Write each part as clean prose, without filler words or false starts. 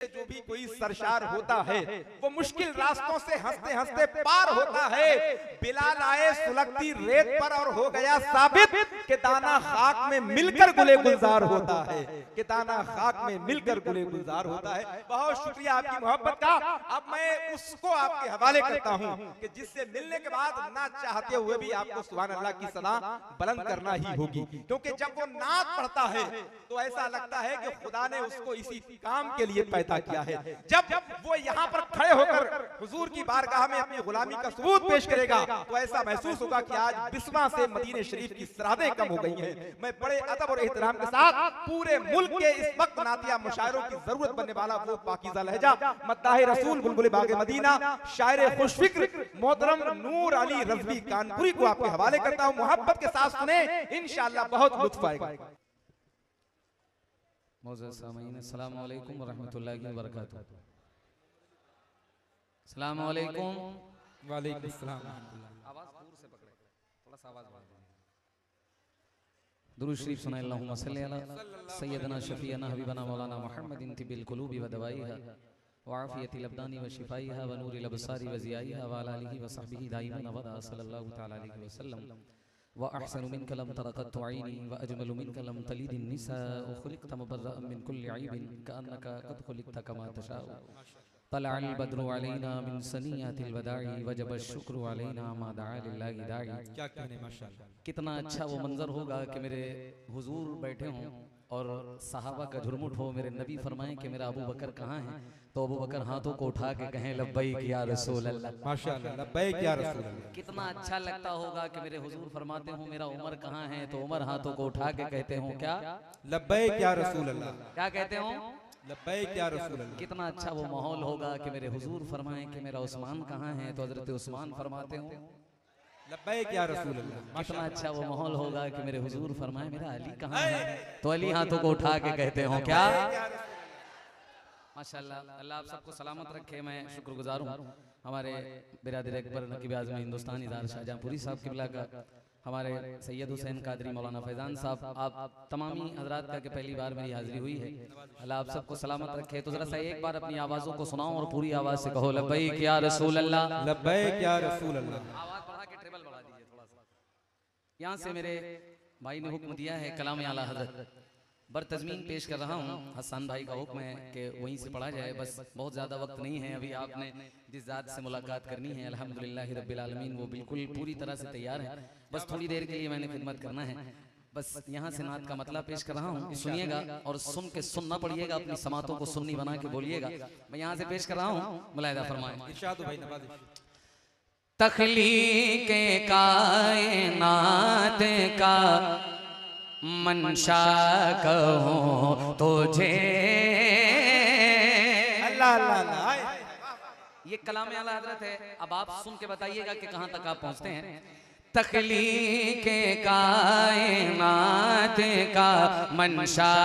जो भी कोई सरशार होता है वो मुश्किल रास्तों से हंसते हंसते पार होता है। बिलाल आए सुलगती रेत पर और हो गया साबित कि दाना खाक में मिलकर गुले गुलजार होता है, कि दाना खाक में मिलकर गुले गुलजार होता है। बहुत शुक्रिया आपकी मोहब्बत का। अब मैं उसको आपके हवाले करता हूं कि जिससे मिलने के बाद ना चाहते हुए भी आपको सुभान अल्लाह की सदा बुलंद करना ही होगी, क्योंकि जब वो नात पढ़ता है तो ऐसा लगता है कि खुदा ने उसको इसी काम के लिए पैदा किया है। जब वो यहाँ पर खड़े होकर हुजूर की बारगाह में अपनी गुलामी का सबूत पेश करेगा तो ऐसा महसूस होगा कि आज बिस्मा से मदीने शरीफ की सरहदें कम हो गई हैं। मैं बड़े अदब और एहतराम के साथ पूरे मुल्क के इस वक्त नातिया मुशायरों की जरूरत बनने वाला वो पाकीज़ा लहजा मद्दाह रसूल बुलबुल बाग मदीना शायर खुशफिक्र मोहतरम नूर अली रज़वी कानपुरी को आपके हवाले करता हूँ। मोहब्बत के साथ सुने, इंशाअल्लाह बहुत लुत्फ आएगा। अस्सलामु अलैकुम वरहमतुल्लाहि वबरकातुहू। अस्सलामु अलैकुम। वालेकुम सलाम। आवाज दूर से पकड़े, थोड़ा सा आवाज बढ़ा दें। दुरूद शरीफ सुनाए अल्लाहुम्मा सल्ली अला सय्यदना शफीअना हबीबना मौलाना मुहम्मदिन तिबिल कुलूबि व दवाइहा व आफियतिल अब्दानी व शिफाइहा व नूरिल अबसारी व ज़ियाइहा व अला आलिहि व सहबिहि दाइमन अबदा सल्लल्लाहु तआला अलैहि वसल्लम व अहसनु मिनका लम तरक़त ऐनी व अजमलु मिनका लम तलिदिन निसाअ खुलिक़त मुबर्रअन मिन कुल्लि ऐबिन कअन्नका क़द खुलिक़त कमा तशाअ तलअल बद्रु अलैना मिन सनियातिल वदाई वजब शुक्र अलैना मा दआ लिल्लाहि दाई। क्या कहने माशाअल्लाह। कितना अच्छा वो मंजर होगा कि मेरे हुजूर बैठे हों और सहाबा का झुरमुट हो, मेरे नबी फरमाएं कि मेरा अबू बकर कहाँ है, तो अबू बकर हाथों को उठा के कहें लब्बैक या रसूल अल्लाह। माशाअल्लाह, लब्बैक या रसूल अल्लाह। कितना अच्छा लगता होगा कि मेरे हुजूर फरमाते हो मेरा उमर कहाँ है, तो उमर हाथों को उठा के कहते हो क्या लब्बैक या रसूल अल्लाह। क्या कहते हो लब्बैक या रसूल अल्लाह। कितना अच्छा वो माहौल होगा कि मेरे हुजूर फरमाएं कि मेरा उस्मान कहाँ है, तो हजरत उस्मान फरमाते हो लब्बैक या रसूल अल्लाह। कितना अच्छा वो माहौल होगा कि मेरे हुजूर फरमाएं मेरा अली कहाँ है, तो अली हाथों को उठा के कहते हो क्या। माशाअल्लाह, अल्लाह आप सबको सलामत रखे। मैं शुक्रगुजार हूँ हमारे बिरादर अकबर नकीब आज़म हिंदुस्तान इज़हार शाहजहाँपुरी साहब किबला का, हमारे सैयद हुसैन कादरी मौलाना फैजान साहब, आप तमामी हजरात का कि पहली बार मेरी हाजिरी हुई है। अल्लाह आप सबको सलामत रखे। तो जरा सा एक बार अपनी आवाज़ों को सुनाओ और पूरी आवाज़ से कहो लब्बैक या रसूल अल्लाह। लब्बैक या रसूल अल्लाह। आवाज़ बढ़ा के ट्रेबल बढ़ा दीजिए थोड़ा सा। यहाँ से मेरे भाई ने हुक्म दिया है कलाम आला हज़रत बरतज़मीन पेश कर रहा हूँ। हसन भाई का हुक्म है कि वहीं से पढ़ा जाए, बस बहुत ज़्यादा वक्त नहीं है। अभी आपने जिस ज़ात से मुलाकात करनी है अल्हम्दुलिल्लाह रब्बिल आलमीन वो बिल्कुल पूरी तरह से तैयार है। बस थोड़ी देर के लिए मैंने खिदमत करना है। बस यहाँ से नात का मतलब पेश कर रहा हूँ, सुनिएगा और सुन के सुनना पड़िएगा, अपनी समातों को सुन्नी बना के बोलिएगा। मैं यहाँ से पेश कर रहा हूँ, मुलाहिदा फरमाएं। इरशाद भाई नवाज़िश। तख्लीक़े कायनात का मंशा कहूं तुझे। अल्लाह अल्लाह अल्लाह। ये कलाम आला हज़रत है। अब आप सुन के बताइएगा कि कहां तक आप पहुंचते हैं। तख्लीक़े कायनात का मंशा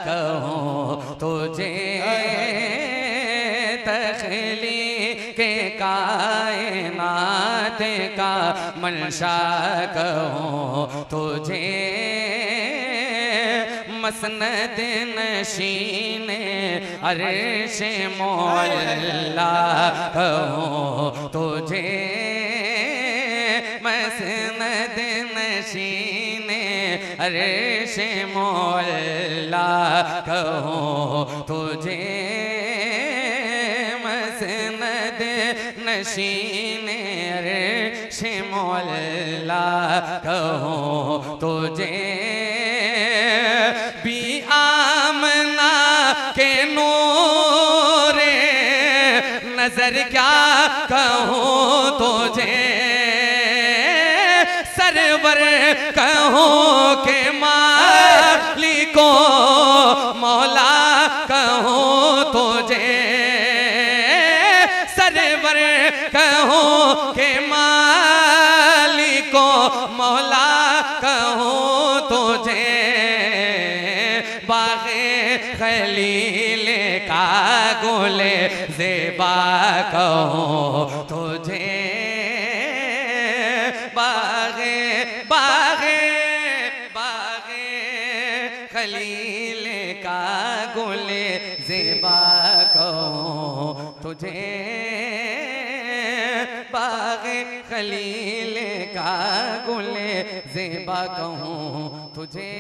कहूं तुझे, तख्लीक़े कायनात का मंशा कहूं तुझे, मसनद नशीन अर्श मौला कहूं तुझे, मसनद नशीन अर्श मौला कहूं तुझे, मसनद नशीन अर्श मौला कहूं तुझे, भी आमना के नूरे नजर क्या कहूँ तुझे, सरवर कहूँ के मालिको मौला कहूँ तुझे, सरवर कहूँ के मालिको मौला कहूँ तुझे, बाग़े खलील का गुले ज़ेबा कहूँ तुझे, बाग़े बाग़े बाग़े खलील का गुले ज़ेबा कहूँ तुझे, बाग़े खलील का गुले ज़ेबा कहूँ तुझे,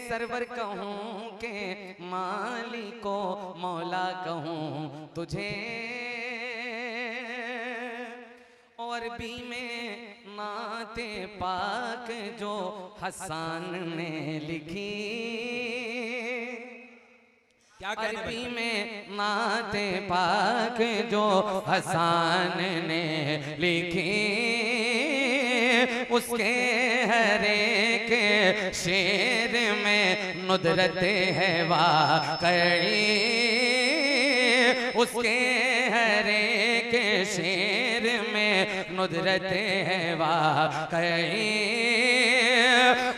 सरवर कहूँ के मालिको मौला कहूँ तुझे। और भी में नाते पाक जो हसन ने लिखी, अरबी में नाते पाक जो हसन ने लिखी, उसके हर एक शेर में नुदरत है वाक़ई, उसके हर एक शेर में नुदरत है वाक़ई।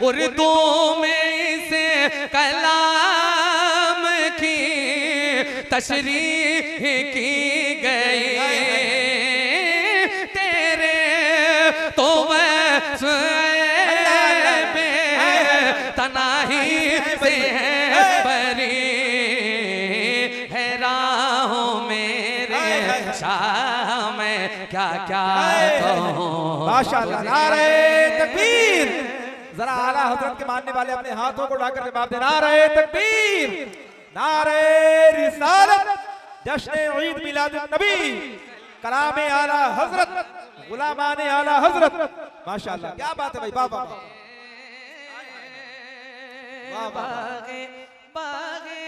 उर्दू में इसे कलाम की तशरीह की गई, तेरे तो तनाही से है बरी, है राहों मेरे शाह में क्या क्या कहूँ। माशाअल्लाह, नारे तकबीर। जरा आला हजरत के मानने वाले अपने हाथों को उठाकर जवाब दे, नारे तकबीर, नारे रिसालत, जश्न ईद मिलादुन नबी, कलाम आला हजरत, गुलामान आला हजरत। माशाअल्लाह, क्या बात है भाई, वाह वाह बागे बागे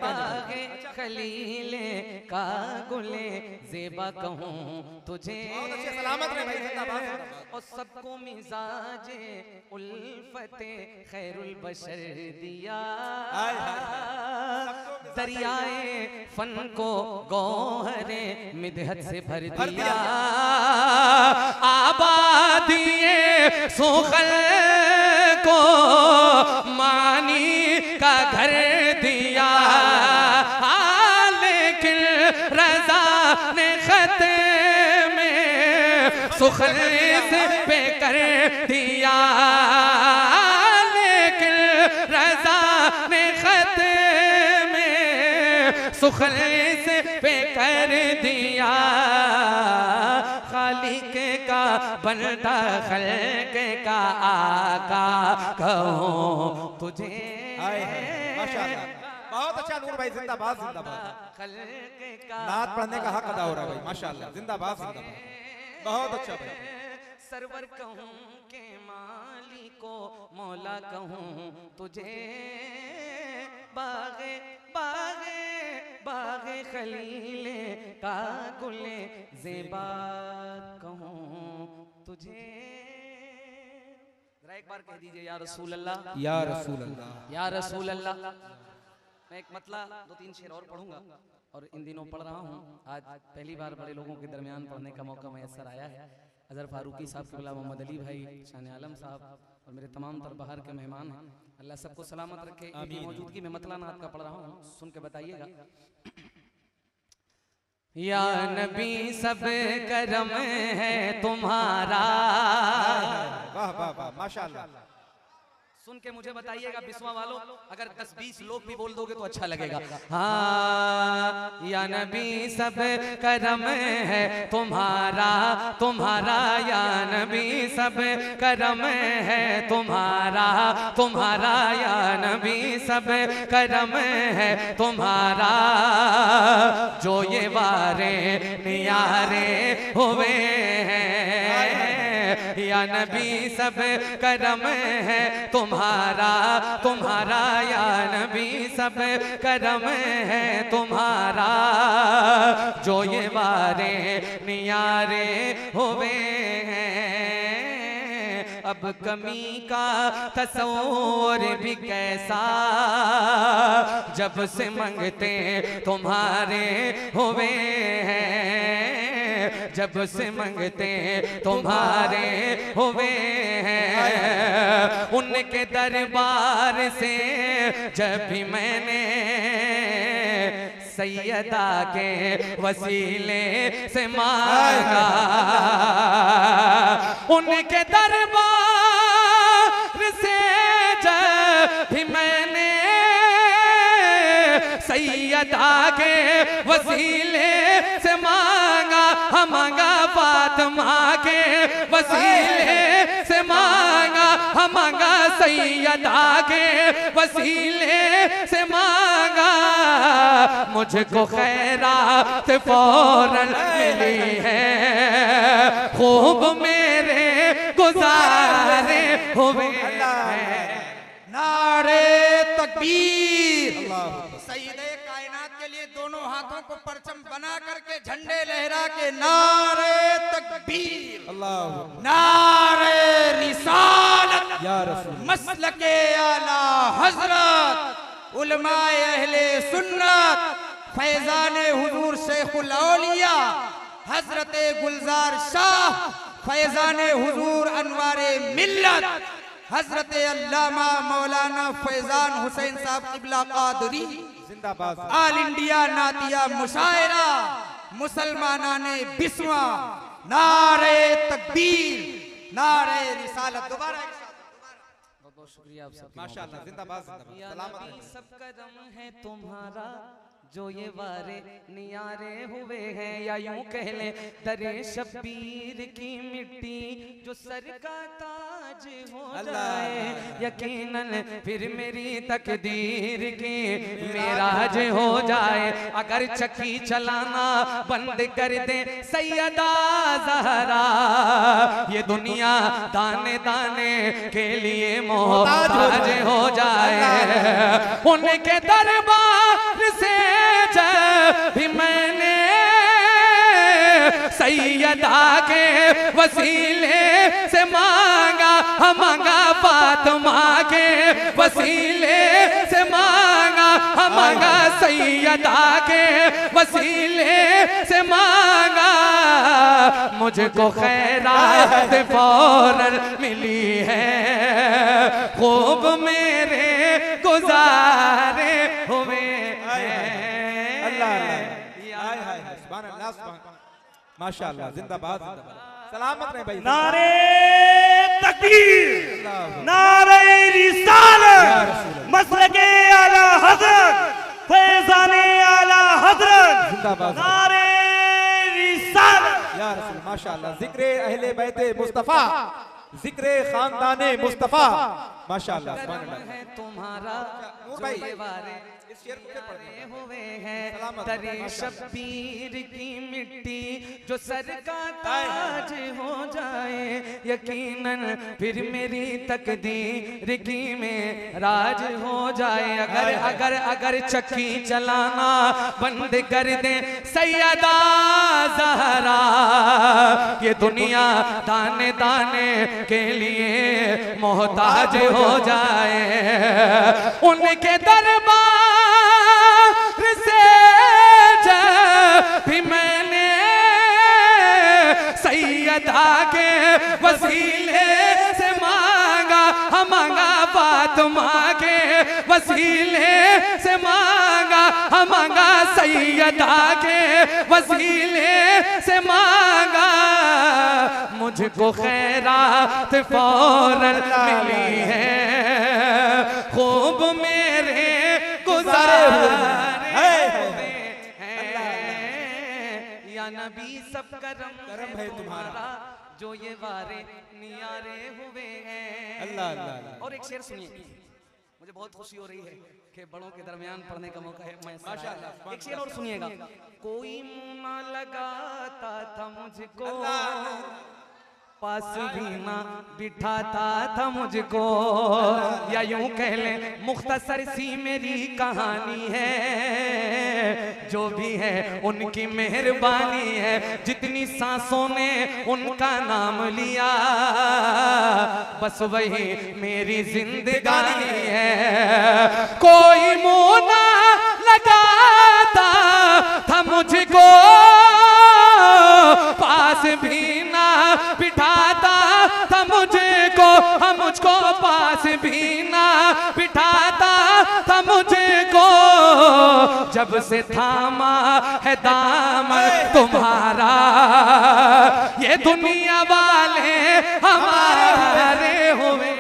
बागे खलीले का गुले ज़ेबा कहूँ तुझे, सलामत रहे भाई, जिंदाबाद। और सबको मिजाजे उल्फते खैरुल बशर दिया, दरियाए फन को गौहरे मिदहत से भर दिया, आबादिए सुखल को मानी का घर दिया, लेकिन रजा ने खत में सुखल से बेकर दिया, लेकिन रजा ने खत में सुखल से बेकर दिया। खालिक का बनता खल्क का आका कहूँ तुझे। माशाअल्लाह, बहुत अच्छा नूर भाई, जिंदाबाद जिंदाबाद। नात पढ़ने का हक अदा हो रहा है भाई, माशाअल्लाह, जिंदाबाद जिंदाबाद, बहुत अच्छा भाई। सरवर कहूँ के मालिको मौला कहूँ तुझे, बागे बागे बागे खलीले का गुले ज़ेबा कहूँ तुझे। जरा एक बार कह दीजिए या रसूल अल्लाह, या रसूल अल्लाह, या रसूल अल्लाह। मैं एक मतला 2-3 शेर और पढ़ूंगा, और इन दिनों पढ़ रहा हूँ। आज पहली बार बड़े लोगों के दरमियान पढ़ने का मौका मैसर आया है। अजहर फारूकी साहब, क़िबला मोहम्मद अली भाई, शान आलम साहब और मेरे तमाम तर बाहर के मेहमान हैं, अल्लाह सबको सलामत रखे। इनकी मौजूदगी में मतला नात का पढ़ रहा हूँ, सुन के बताइएगा। या नबी सब करम है तुम्हारा, वाह वाह वाह, माशाअल्लाह। सुन के मुझे बताइएगा बिस्वा वालों, अगर 10-20 लोग भी बोल दोगे तो अच्छा लगेगा। हाँ, या नबी सब करम है तुम्हारा, तुम्हारा या नबी सब करम है तुम्हारा, तुम्हारा या नबी सब करम है तुम्हारा, जो ये वारे नियारे हुए हैं, या नबी सब करम है तुम्हारा, तुम्हारा या नबी सब करम है तुम्हारा, जो ये वारे नियारे हुए हैं। अब कमी का तस्वूर भी कैसा, जब से मंगते तुम्हारे हुए हैं, जब से मंगते तुम्हारे हुए हैं। उनके दरबार से जब भी मैंने सैयदा के वसीले से मांगा, उनके दरबार से जब भी मैंने सैयदा के वसीले से मांगा, हम मांगा फातिमा के वसीले से मांगा, हम मांगा सैयदा के वसीले से मांगा। मुझको खैरात फौरन मिली है, खूब मेरे गुजारे हुए हैं। नारे तकबीर। सईदे कायनात के लिए दोनों हाथों को परचम बना करके झंडे लहरा के नारे तकबीर, नारे रिसालत, मसलके आला हजरत, उलमाए अहले सुन्नत, फैजाने हुजूर शेखुल औलिया हजरत गुलजार शाह, फैजाने हुजूर अनवारे मिल्लत, हजरत अल्लामा मौलाना फैजान हुसैन साहब किबला कादरी जिंदाबाद। ऑल इंडिया नातिया मुशायरा मुसलमानाने बिस्वा, नारे तकबीर, नारे रिसालत। दोबारा बहुत बहुत शुक्रिया आप सबका। माशाअल्लाह, जिंदाबाद जिंदाबाद। सलामत रहे। सब करम है तुम्हारा जो ये वारे नियारे हुए हैं, या यूं कह ले दरे शब्बीर की मिट्टी जो सर का ताज हो जाए, यकीनन फिर मेरी तकदीर की मेराज हो जाए। अगर चक्की चलाना बंद कर दे सैयदा ज़हरा, ये दुनिया दाने दाने के लिए मोहताज हो जाए। उनके दरबार से भी मैंने सैयदा के वसीले से मांगा, हम मांगा फातिमा के वसीले से मांगा, हम मांगा सैयदा के वसीले से मांगा। मुझको खैरात फौरन मिली है, खूब मेरे गुजारे हुए हैं। माशाअल्लाह, जिंदाबाद जिंदाबाद। सलामत रहे भाई। नारे तकबीर, नारे रिसालत, मसलके आला हजरत, फैजाने आला हजरत, जिंदाबाद। नारे रिसालत या रसूल। माशाअल्लाह, जिक्र अहले बैते मुस्तफा, जिक्र खानदाने मुस्तफा। माशाअल्लाह, सुभान अल्लाह। है तुम्हारा नूर जो भाई, ये वारे इस शेर को फिर पढ़ते हैं। हुए हैं, सलामत। दरे शब्बीर की मिट्टी जो सर का ताज हो जाए, यकीनन फिर मेरी तकदीर की में राज हो जाए। अगर अगर अगर चक्की चलाना बंद कर दे सैयदा ज़हरा, ये दुनिया दाने दाने के लिए मोहताज हो जाए। उनके दरबार से भी मैंने सैयदा के वसीले से मांगा, हम मांगा फातिमा के वसीले से मांगा, हम मांगा सैयदा के वसीले से मांगा। मुझको खैरात फौरन मिली है, खूब मेरे गुजारे हुए हैं। या नबी सब करम है तुम्हारा जो ये वारे नियारे हुए हैं। अल्लाह अल्लाह। और एक शेर सुनिए, मुझे बहुत खुशी हो रही है कि बड़ों के दरमियान पढ़ने का मौका है। माशाअल्लाह। एक शेर और सुनिएगा। कोई मुंह ना लगाता था मुझको, पास भी ना बिठाता था मुझको, या यूं कह ले मुख्तसर सी मेरी कहानी है, जो भी है उनकी मेहरबानी है। जितनी सांसों ने उनका नाम लिया, बस वही मेरी जिंदगानी है। कोई मुंह ना लगाता था मुझको, पास भी ना बिठाता था मुझको, मुझको पास भी ना बिठाता था मुझको। जब से थामा है दामन तुम्हारा, ये दुनिया वाले हमारे हुए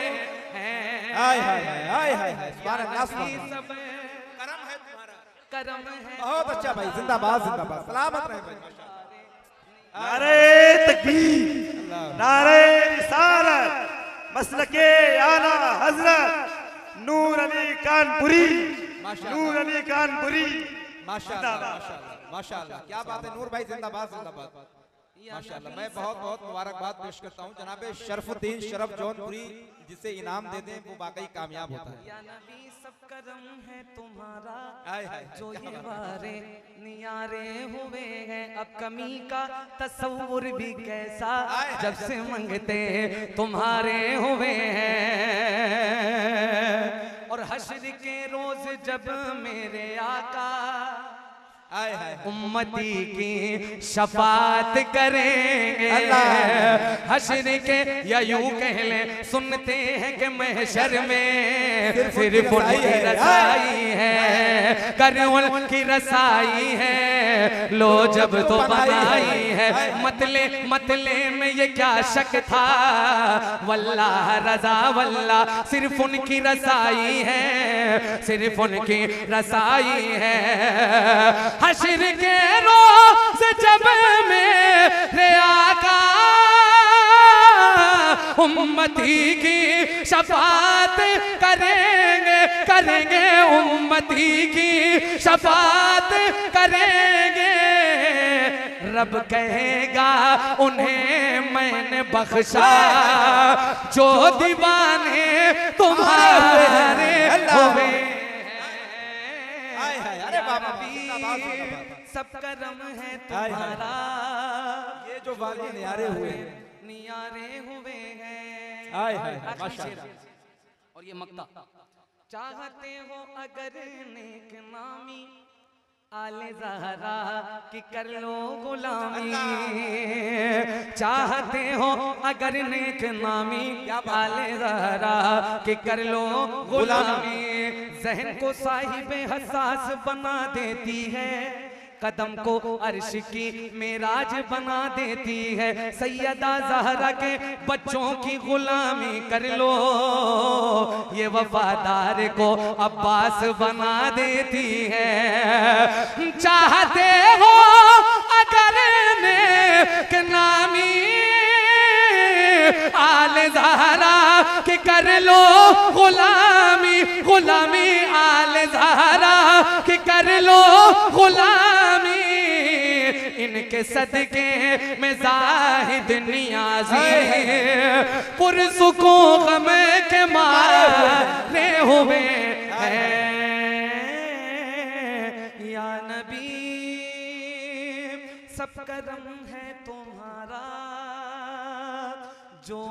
हैं। हाय हाय हाय हाय हाय, सुभान अल्लाह, सुभान अल्लाह। करम है तुम्हारा। करम है। बहुत अच्छा भाई, जिंदाबाद जिंदाबाद, सलामत रहे भाई, माशाअल्लाह। नारे तकबीर, नारे रिसालत, मसलके आला हजरत नूर अली कानपुरी, नूर अली कानपुरी, माशाअल्लाह माशाअल्लाह माशाअल्लाह, क्या बात है नूर भाई, जिंदाबाद जिंदाबाद माशाअल्लाह। मैं बहुत बहुत मुबारकबाद पेश करता हूँ जनाब शरफुद्दीन शरफ जौनपुरी, जिसे इनाम दे दें वो वाकई कामयाब होता है। या नबी सब करम है तुम्हारा, हाय हाय, जो ये वारे नियारे हुए हैं, अब कमी का तस्वुर भी कैसा, जब से मंगते तुम्हारे हुए हैं। और हश्र के रोज जब मेरे आका हाय हाय, उम्मती की शफात करेंगे, हश्र के या यूं कह ले सुनते हैं कि महशर में सिर्फ उनकी रसाई है, कर उनकी रसाई है, लो जब तो बनाई है। मतले में ये क्या शक था, वल्लाह रजा वल्लाह सिर्फ उनकी रसाई है, सिर्फ उनकी रसाई है। हश्र के रोज़ जब मेरे आका उम्मती की शफात करेंगे उम्मती की शफात करेंगे। रब कहेगा उन्हें मैंने बख्शा, जो दीवाने तुम्हारे हुए। अरे बाबा, सब करम है तुम्हारा, ये जो वाले नियारे हुए नियारे हुए हैं। हाय हाय माशाअल्लाह। और ये मक्ता, चाहते हो अगर नेक नामी आले ज़हरा की कर लो गुलामी, चाहते हो अगर नेक नामी आले ज़हरा की कर लो गुलामी। ज़हन को साहिब हसास बना देती है, कदम को अर्श की मेराज बना देती है। सैयदा ज़हरा के बच्चों की गुलामी कर लो, ये वफादार को अब्बास बना देती है। चाहते हो अगर नेक नामी आले ज़हरा के कर लो गुलामी, गुलामी आले ज़हरा के कर लो गुलामी। इनके सदके में ज़ाहिद नियाज़ी पुरसुकूं गम के मारे हुए हैं। या नबी सब करम है तुम्हारा, जो